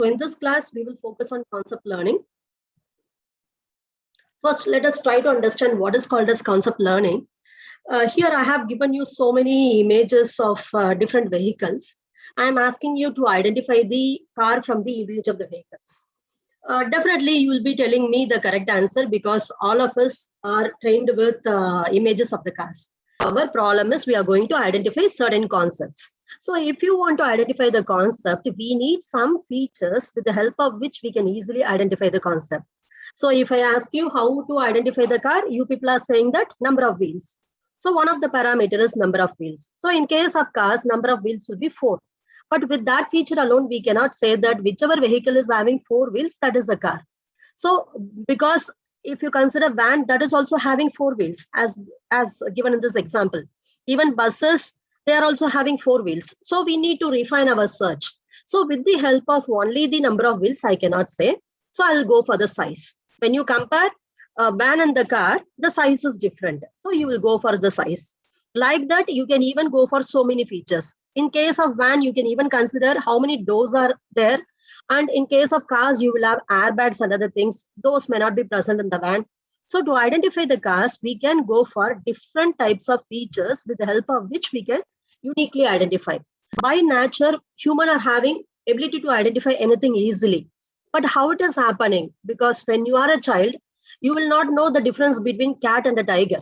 So in this class, we will focus on concept learning. First, let us try to understand what is called as concept learning. Here I have given you so many images of different vehicles. I am asking you to identify the car from the image of the vehicles. Definitely you will be telling me the correct answer because all of us are trained with images of the cars. Our problem is we are going to identify certain concepts. So if you want to identify the concept, we need some features with the help of which we can easily identify the concept. So if I ask you how to identify the car, you people are saying that number of wheels. So one of the parameters is number of wheels. So in case of cars, number of wheels will be 4. But with that feature alone, we cannot say that whichever vehicle is having 4 wheels, that is a car. So because if you consider van, that is also having 4 wheels as given in this example. Even buses, they are also having 4 wheels. So we need to refine our search. So with the help of only the number of wheels, I cannot say. So I'll go for the size. When you compare a van and the car, the size is different. So you will go for the size. Like that, you can even go for so many features. In case of van, you can even consider how many doors are there. And in case of cars, you will have airbags and other things. Those may not be present in the van. So to identify the cars, we can go for different types of features with the help of which we can uniquely identify. By nature, humans are having ability to identify anything easily. But how it is happening? Because when you are a child, you will not know the difference between cat and a tiger.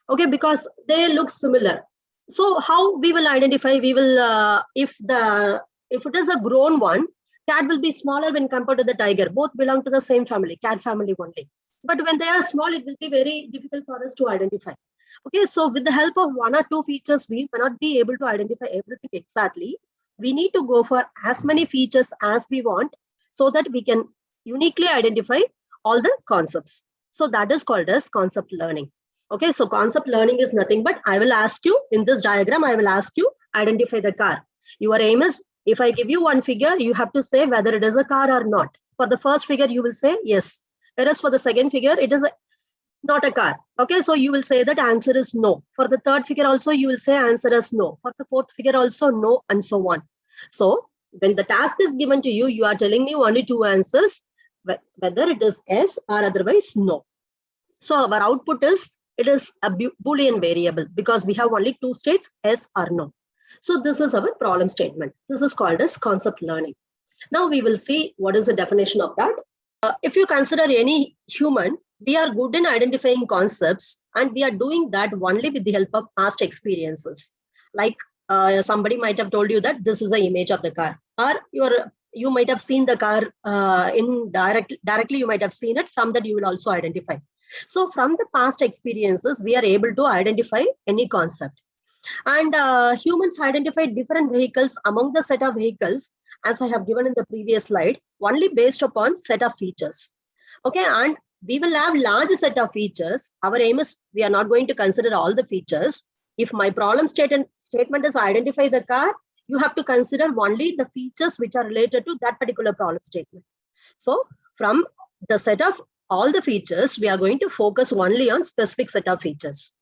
Okay, because they look similar. So how we will identify? We will if it is a grown one, cat will be smaller when compared to the tiger. Both belong to the same family, cat family only. But when they are small, it will be very difficult for us to identify. Okay, so with the help of one or two features, we may not be able to identify everything exactly. We need to go for as many features as we want so that we can uniquely identify all the concepts. So that is called as concept learning. Okay, so concept learning is nothing but I will ask you in this diagram, I will ask you identify the car. Your aim is if I give you one figure, you have to say whether it is a car or not. For the first figure, you will say yes. Whereas for the second figure, it is not a car. Okay, so you will say that answer is no. For the third figure also, you will say answer is no. For the fourth figure also no, and so on. So when the task is given to you, you are telling me only two answers, whether it is yes or otherwise no. So our output is, it is a Boolean variable because we have only two states, yes or no. So this is our problem statement. This is called as concept learning. Now we will see what is the definition of that. If you consider any human, we are good in identifying concepts and we are doing that only with the help of past experiences. Like somebody might have told you that this is an image of the car, or you might have seen the car directly you might have seen it. From that you will also identify. So from the past experiences, we are able to identify any concept. And humans identify different vehicles among the set of vehicles, as I have given in the previous slide, only based upon set of features. Okay, and we will have large set of features. Our aim is we are not going to consider all the features. If my problem statement is identify the car, you have to consider only the features which are related to that particular problem statement. So from the set of all the features, we are going to focus only on specific set of features.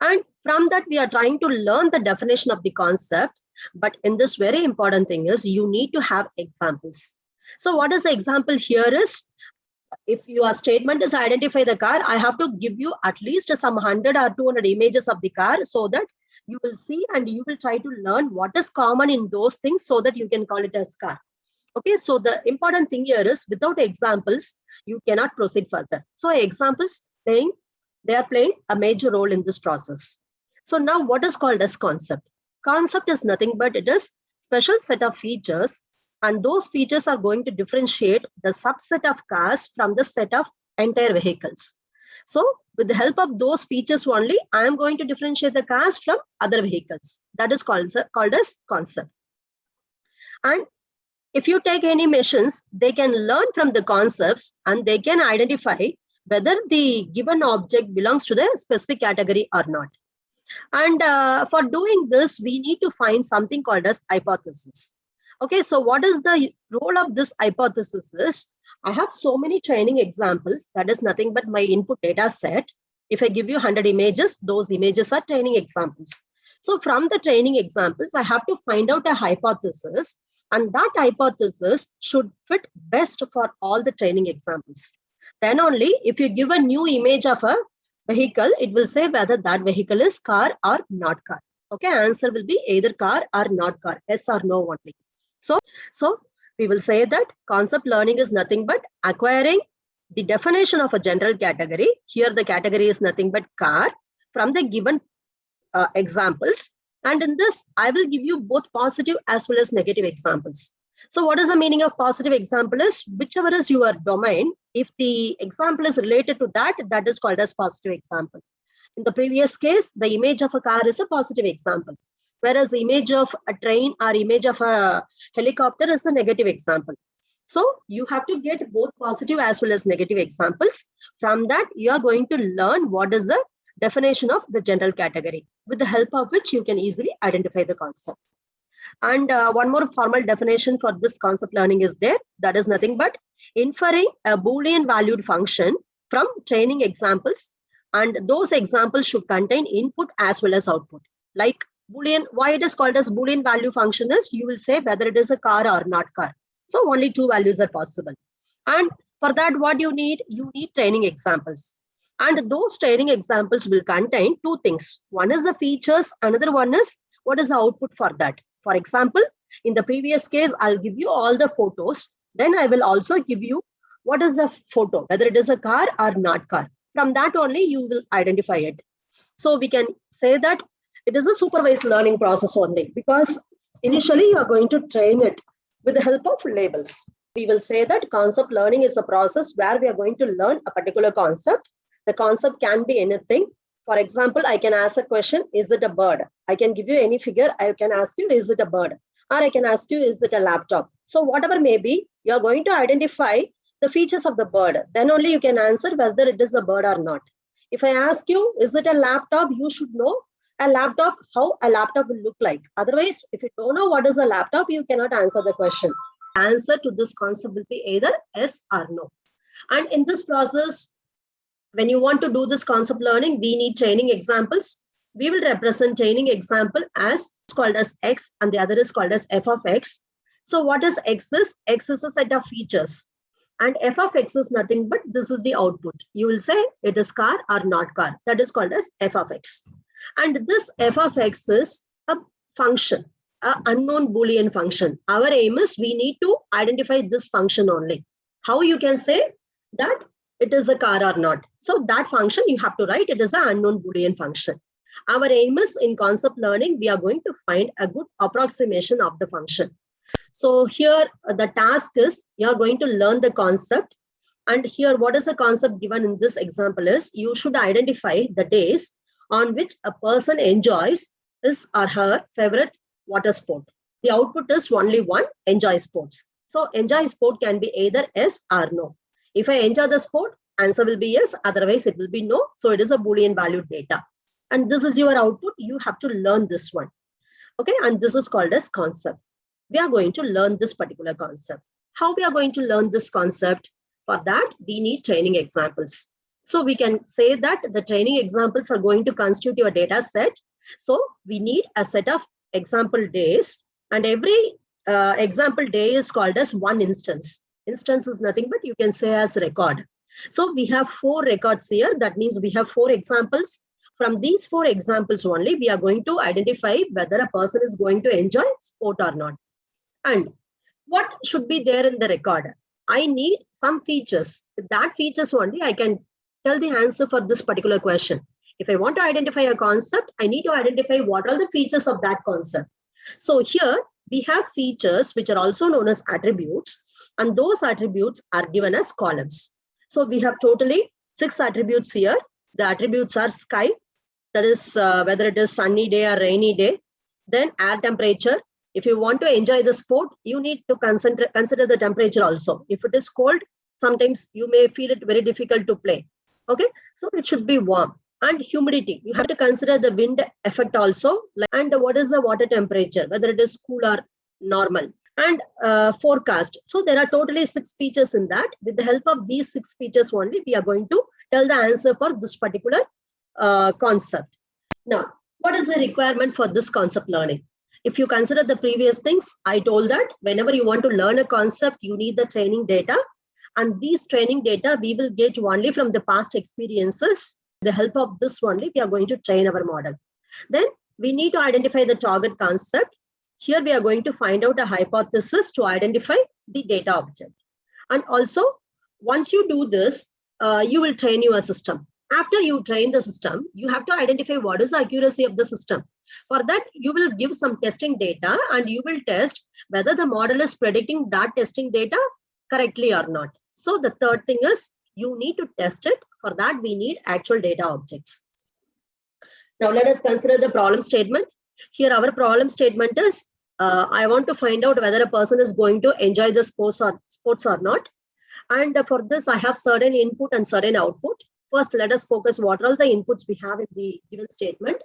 And from that, we are trying to learn the definition of the concept. But in this, very important thing is you need to have examples. So what is the example here is, if your statement is identify the car, I have to give you at least some 100 or 200 images of the car so that you will see and you will try to learn what is common in those things so that you can call it as car. Okay, so the important thing here is without examples, you cannot proceed further. So examples they are playing a major role in this process. So now what is called as concept? Concept is nothing but it is special set of features, and those features are going to differentiate the subset of cars from the set of entire vehicles. So with the help of those features only, I am going to differentiate the cars from other vehicles. That is called as concept. And if you take any machines, they can learn from the concepts and they can identify whether the given object belongs to the specific category or not. And for doing this, we need to find something called as hypothesis. Okay, so what is the role of this hypothesis is, I have so many training examples. That is nothing but my input data set. If I give you 100 images, those images are training examples. So from the training examples, I have to find out a hypothesis And that hypothesis should fit best for all the training examples. Then only if you give a new image of a vehicle, it will say whether that vehicle is car or not car. Okay, answer will be either car or not car, yes or no only. So we will say that concept learning is nothing but acquiring the definition of a general category. Here the category is nothing but car from the given examples. And in this, I will give you both positive as well as negative examples. So what is the meaning of positive example is whichever is your domain, if the example is related to that, that is called as positive example. In the previous case, the image of a car is a positive example, whereas the image of a train or image of a helicopter is a negative example. So you have to get both positive as well as negative examples. From that, you are going to learn what is the definition of the general category, with the help of which you can easily identify the concept. And one more formal definition for this concept learning is there. That is nothing but inferring a Boolean valued function from training examples. And those examples should contain input as well as output. Like Boolean, why it is called as Boolean value function is you will say whether it is a car or not car. So only two values are possible. And for that, what you need training examples. And those training examples will contain two things. One is the features, another one is what is the output for that. For example, in the previous case, I'll give you all the photos. Then I will also give you what is the photo, whether it is a car or not car. From that only you will identify it. So we can say that it is a supervised learning process only, because initially you are going to train it with the help of labels. We will say that concept learning is a process where we are going to learn a particular concept. The concept can be anything. For example, I can ask a question, is it a bird? I can give you any figure. I can ask you, is it a bird? Or I can ask you, is it a laptop? So whatever may be, you are going to identify the features of the bird. Then only you can answer whether it is a bird or not. If I ask you, is it a laptop? You should know a laptop, how a laptop will look like. Otherwise, if you don't know what is a laptop, you cannot answer the question. The answer to this concept will be either yes or no. And in this process, when you want to do this concept learning, we need training examples. We will represent training example as called as X and the other is called as f of X. So what is X is? X is a set of features. And f of X is nothing but this is the output. You will say it is car or not car. That is called as f of X. And this f of X is a function, an unknown Boolean function. Our aim is we need to identify this function only. How you can say that it is a car or not? So that function you have to write, it is an unknown Boolean function. Our aim is in concept learning, we are going to find a good approximation of the function. So here the task is you are going to learn the concept. And here what is the concept given in this example is you should identify the days on which a person enjoys his or her favorite water sport. The output is only one, enjoy sports. So enjoy sport can be either yes or no. If I enjoy the sport, answer will be yes, otherwise it will be no. So it is a Boolean valued data. And this is your output. You have to learn this one. Okay, and this is called as concept. We are going to learn this particular concept. How we are going to learn this concept? For that, we need training examples. So we can say that the training examples are going to constitute your data set. So we need a set of example days, and every example day is called as one instance. Instance is nothing but you can say as record. So we have 4 records here. That means we have 4 examples. From these 4 examples only, we are going to identify whether a person is going to enjoy sport or not. And what should be there in the record? I need some features. With that features only, I can tell the answer for this particular question. If I want to identify a concept, I need to identify what are the features of that concept. So here we have features which are also known as attributes, and those attributes are given as columns. So we have totally 6 attributes here. The attributes are sky, that is whether it is sunny day or rainy day. Then air temperature. If you want to enjoy the sport, you need to consider the temperature also. If it is cold, sometimes you may feel it very difficult to play. Okay, so it should be warm. And humidity, you have to consider the wind effect also. And what is the water temperature, whether it is cool or normal. And forecast. So there are totally 6 features in that. With the help of these 6 features only, we are going to tell the answer for this particular concept. Now, what is the requirement for this concept learning? If you consider the previous things, I told that whenever you want to learn a concept, you need the training data. And these training data we will get only from the past experiences. With the help of this only, we are going to train our model. Then we need to identify the target concept. Here we are going to find out a hypothesis to identify the data object. And also, once you do this, you will train your system. After you train the system, you have to identify what is the accuracy of the system. For that, you will give some testing data and you will test whether the model is predicting that testing data correctly or not. So the third thing is you need to test it. For that, we need actual data objects. Now let us consider the problem statement. Here our problem statement is, I want to find out whether a person is going to enjoy the sports or not. And for this, I have certain input and certain output. First, let us focus what are the inputs we have in the given statement.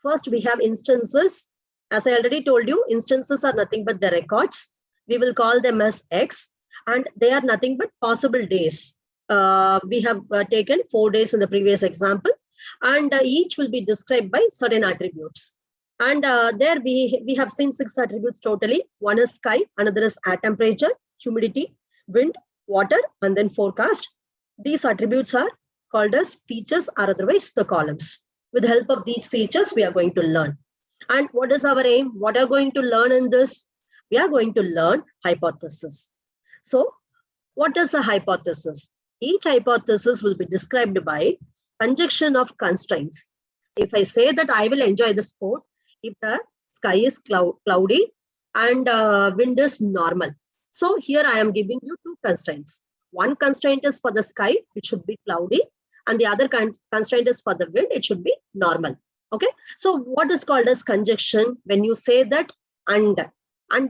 First, we have instances. As I already told you, instances are nothing but the records. We will call them as X, and they are nothing but possible days. We have taken 4 days in the previous example, and each will be described by certain attributes. And there we have seen 6 attributes totally. One is sky, another is air temperature, humidity, wind, water, and then forecast. These attributes are called as features or otherwise the columns. With the help of these features, we are going to learn. And what is our aim? What are we going to learn in this? We are going to learn hypothesis. So what is a hypothesis? Each hypothesis will be described by conjunction of constraints. If I say that I will enjoy the sport if the sky is cloudy and wind is normal. So here I am giving you 2 constraints. One constraint is for the sky, it should be cloudy, and the other constraint is for the wind, it should be normal. Okay. So what is called as conjunction? When you say that and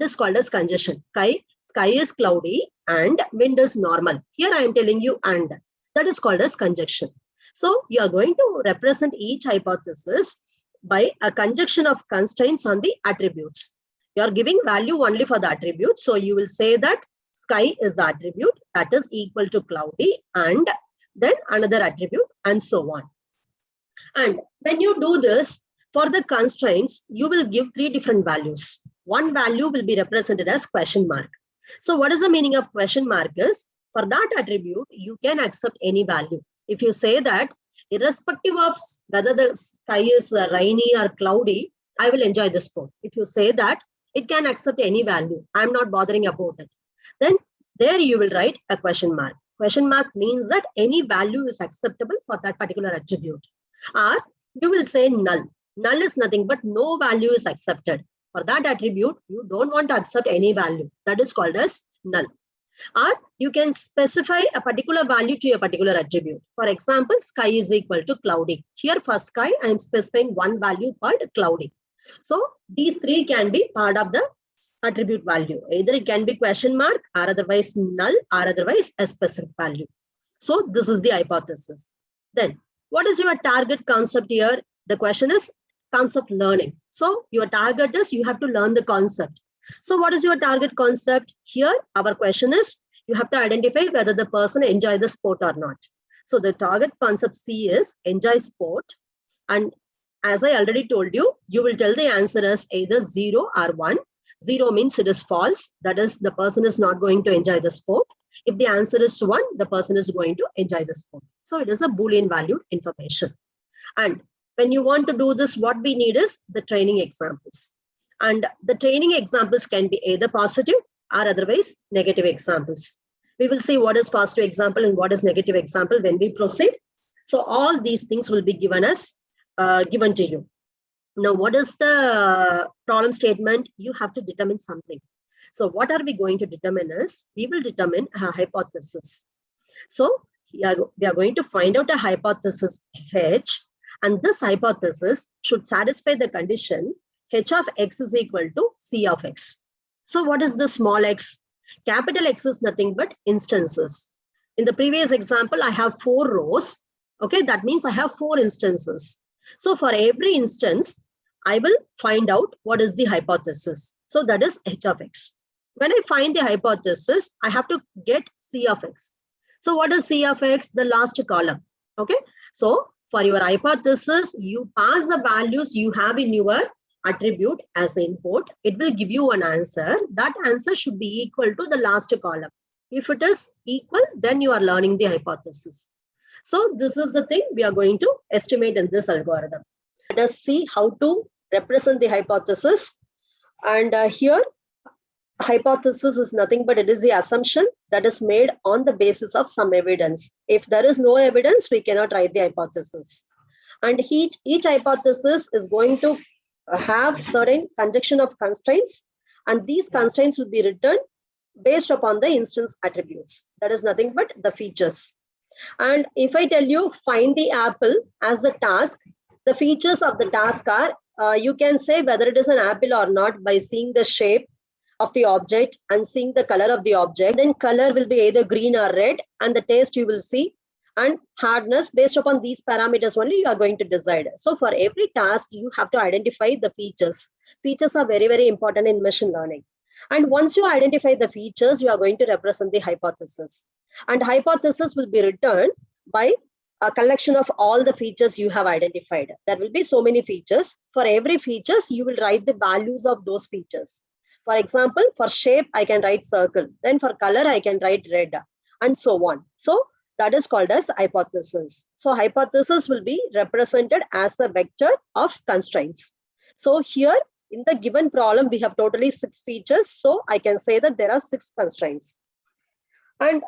is called as conjunction. Sky is cloudy and wind is normal. Here I am telling you and. That is called as conjunction. So you are going to represent each hypothesis by a conjunction of constraints on the attributes. You are giving value only for the attribute. So you will say that sky is the attribute that is equal to cloudy and then another attribute and so on. And when you do this, for the constraints, you will give 3 different values. One value will be represented as question mark. So what is the meaning of question mark is, for that attribute, you can accept any value. If you say that, irrespective of whether the sky is rainy or cloudy, I will enjoy the sport. If you say that, it can accept any value. I'm not bothering about it. Then there you will write a question mark. Question mark means that any value is acceptable for that particular attribute. Or you will say null. Null is nothing but no value is accepted. For that attribute, you don't want to accept any value. That is called as null. Or you can specify a particular value to a particular attribute. For example, sky is equal to cloudy. Here for sky, I am specifying one value called cloudy. So these 3 can be part of the attribute value. Either it can be question mark or otherwise null or otherwise a specific value. So this is the hypothesis. Then what is your target concept here? The question is concept learning. So your target is you have to learn the concept. So what is your target concept? Here our question is you have to identify whether the person enjoy the sport or not. So the target concept C is enjoy sport. And as I already told you, you will tell the answer as either 0 or 1. 0 means it is false. That is, the person is not going to enjoy the sport. If the answer is 1, the person is going to enjoy the sport. So it is a Boolean valued information. And when you want to do this, what we need is the training examples. And the training examples can be either positive or otherwise negative examples. We will see what is positive example and what is negative example when we proceed. So all these things will be given to you. Now, what is the problem statement? You have to determine something. So what are we going to determine is, we will determine a hypothesis. So we are going to find out a hypothesis H, and this hypothesis should satisfy the condition H of X is equal to C of X. So what is the small x? Capital X is nothing but instances. In the previous example, I have 4 rows. Okay, that means I have 4 instances. So for every instance, I will find out what is the hypothesis. So that is H of X. When I find the hypothesis, I have to get C of X. So what is C of X? The last column. Okay. So for your hypothesis, you pass the values you have in your attribute as input, it will give you an answer. That answer should be equal to the last column. If it is equal, then you are learning the hypothesis. So this is the thing we are going to estimate in this algorithm. Let us see how to represent the hypothesis. And here, hypothesis is nothing but it is the assumption that is made on the basis of some evidence. If there is no evidence, we cannot write the hypothesis. And each hypothesis is going to have certain conjunction of constraints, and these constraints will be written based upon the instance attributes. That is nothing but the features. And if I tell you find the apple as the task, the features of the task are, you can say whether it is an apple or not by seeing the shape of the object and seeing the color of the object. Then color will be either green or red, and the taste you will see, and hardness. Based upon these parameters only you are going to decide. So for every task, you have to identify the features. Features are very, very important in machine learning. And once you identify the features, you are going to represent the hypothesis. And hypothesis will be returned by a collection of all the features you have identified. There will be so many features. For every features, you will write the values of those features. For example, for shape, I can write circle. Then for color, I can write red, and so on. So that is called as hypothesis. So hypothesis will be represented as a vector of constraints. So here in the given problem, we have totally 6 features. So I can say that there are 6 constraints. And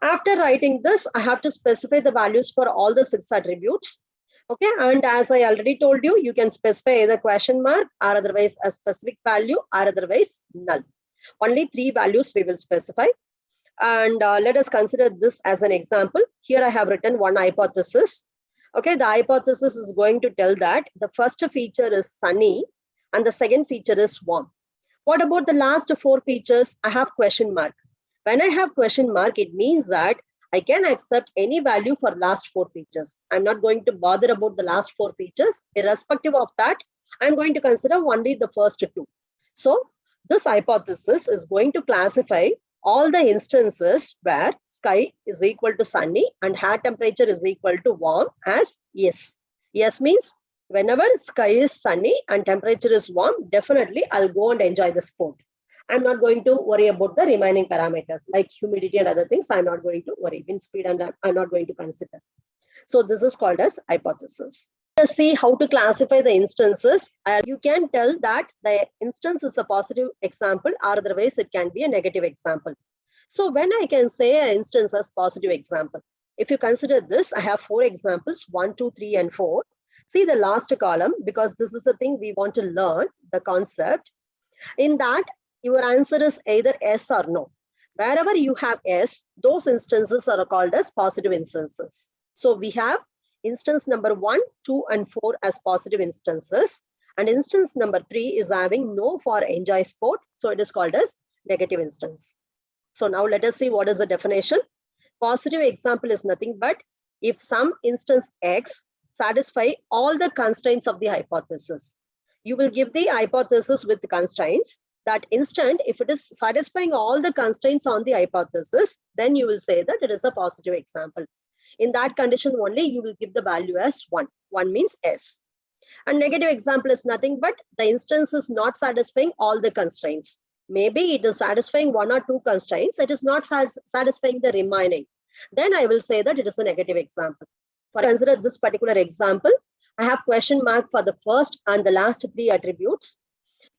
after writing this, I have to specify the values for all the 6 attributes. Okay, and as I already told you, you can specify either question mark or otherwise a specific value or otherwise null. Only 3 values we will specify. And let us consider this as an example. Here I have written one hypothesis. Okay, the hypothesis is going to tell that the first feature is sunny and the second feature is warm. What about the last 4 features? I have question mark. When I have question mark, it means that I can accept any value for last 4 features. I'm not going to bother about the last 4 features. Irrespective of that, I'm going to consider only the first 2. So this hypothesis is going to classify all the instances where sky is equal to sunny and air temperature is equal to warm as yes. Yes means whenever sky is sunny and temperature is warm, definitely I'll go and enjoy the sport. I'm not going to worry about the remaining parameters like humidity and other things. I'm not going to worry. Wind speed and I'm not going to consider. So this is called as hypothesis. Let's see how to classify the instances. You can tell that the instance is a positive example or otherwise it can be a negative example. So when I can say an instance as positive example, if you consider this, I have 4 examples, 1, 2, 3, and 4. See the last column, because this is the thing we want to learn, the concept. In that, your answer is either yes or no. Wherever you have yes, those instances are called as positive instances. So we have instance number 1, 2, and 4 as positive instances. And instance number 3 is having no for enjoy sport. So it is called as negative instance. So now let us see what is the definition. Positive example is nothing but if some instance X satisfy all the constraints of the hypothesis. You will give the hypothesis with the constraints. That instant, if it is satisfying all the constraints on the hypothesis, then you will say that it is a positive example. In that condition only, you will give the value as 1. 1 means S. And negative example is nothing but the instance is not satisfying all the constraints. Maybe it is satisfying 1 or 2 constraints. It is not satisfying the remaining. Then I will say that it is a negative example. For consider this particular example, I have question mark for the first and the last 3 attributes.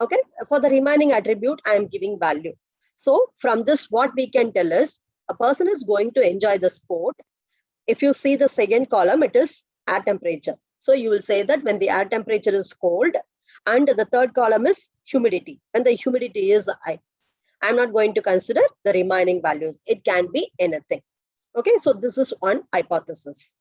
Okay, for the remaining attribute, I am giving value. So from this, what we can tell is a person is going to enjoy the sport. If you see the second column, it is air temperature. So you will say that when the air temperature is cold, and the third column is humidity. When the humidity is high, I'm not going to consider the remaining values. It can be anything. Okay, so this is one hypothesis.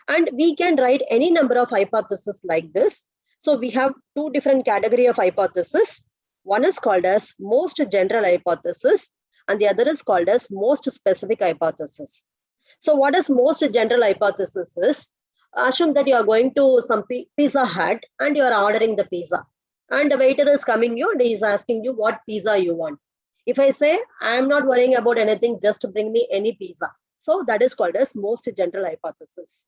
And we can write any number of hypotheses like this. So we have 2 different categories of hypothesis. One is called as most general hypothesis and the other is called as most specific hypothesis. So what is most general hypothesis is, assume that you are going to some Pizza Hut and you are ordering the pizza. And the waiter is coming you and he is asking you what pizza you want. If I say, I am not worrying about anything, just bring me any pizza. So that is called as most general hypothesis.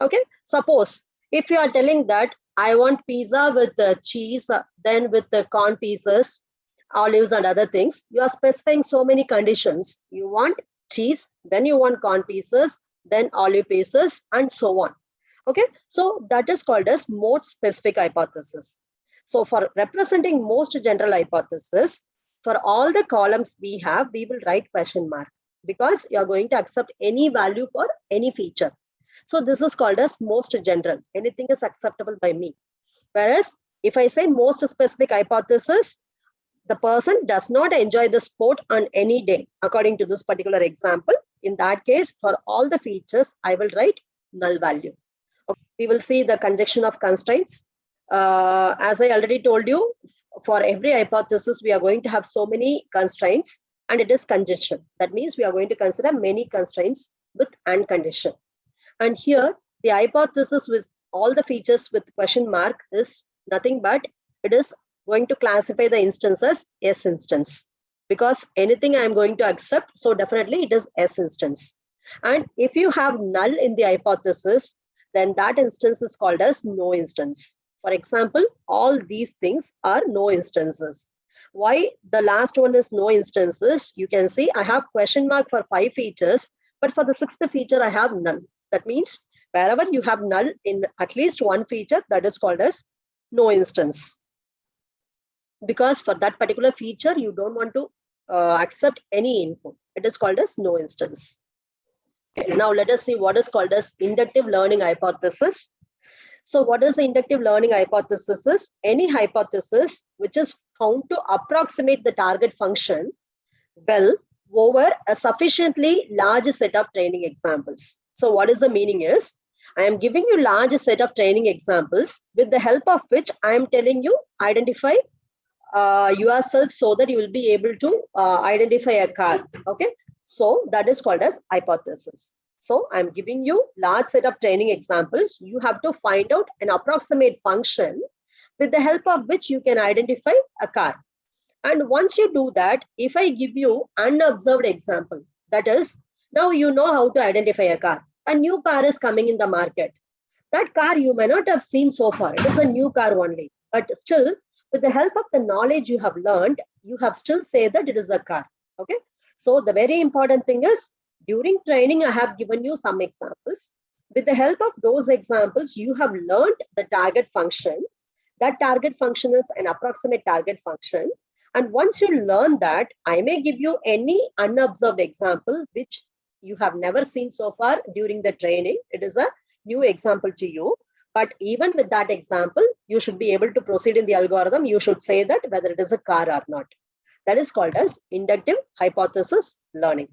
Okay, suppose if you are telling that I want pizza with cheese, then with the corn pieces, olives and other things. You are specifying so many conditions. You want cheese, then you want corn pieces, then olive pieces, and so on. Okay, so that is called as most specific hypothesis. So for representing most general hypothesis, for all the columns we have, we will write question mark because you are going to accept any value for any feature. So this is called as most general. Anything is acceptable by me. Whereas if I say most specific hypothesis, the person does not enjoy the sport on any day, according to this particular example. In that case, for all the features, I will write null value. Okay. We will see the conjunction of constraints. As I already told you, for every hypothesis, we are going to have so many constraints, and it is conjunction. That means we are going to consider many constraints with and condition. And here, the hypothesis with all the features with question mark is nothing but it is going to classify the instance as S instance, because anything I'm going to accept, so definitely it is S instance. And if you have null in the hypothesis, then that instance is called as no instance. For example, all these things are no instances. Why the last one is no instances? You can see I have question mark for 5 features, but for the 6th feature, I have null. That means wherever you have null in at least one feature, that is called as no instance. Because for that particular feature, you don't want to accept any input. It is called as no instance. Okay, now let us see what is called as inductive learning hypothesis. So what is the inductive learning hypothesis is any hypothesis which is found to approximate the target function well over a sufficiently large set of training examples. So what is the meaning is, I am giving you large set of training examples with the help of which I am telling you identify yourself so that you will be able to identify a car. Okay, so that is called as hypothesis. So I'm giving you large set of training examples. You have to find out an approximate function with the help of which you can identify a car. And once you do that, if I give you unobserved example, that is, now you know how to identify a car. A new car is coming in the market. That car you may not have seen so far. It is a new car only. But still, with the help of the knowledge you have learned, you have still said that it is a car. Okay. So the very important thing is, during training, I have given you some examples. With the help of those examples, you have learned the target function. That target function is an approximate target function. And once you learn that, I may give you any unobserved example, which you have never seen so far during the training. It is a new example to you. But even with that example, you should be able to proceed in the algorithm. You should say that whether it is a car or not. That is called as inductive hypothesis learning.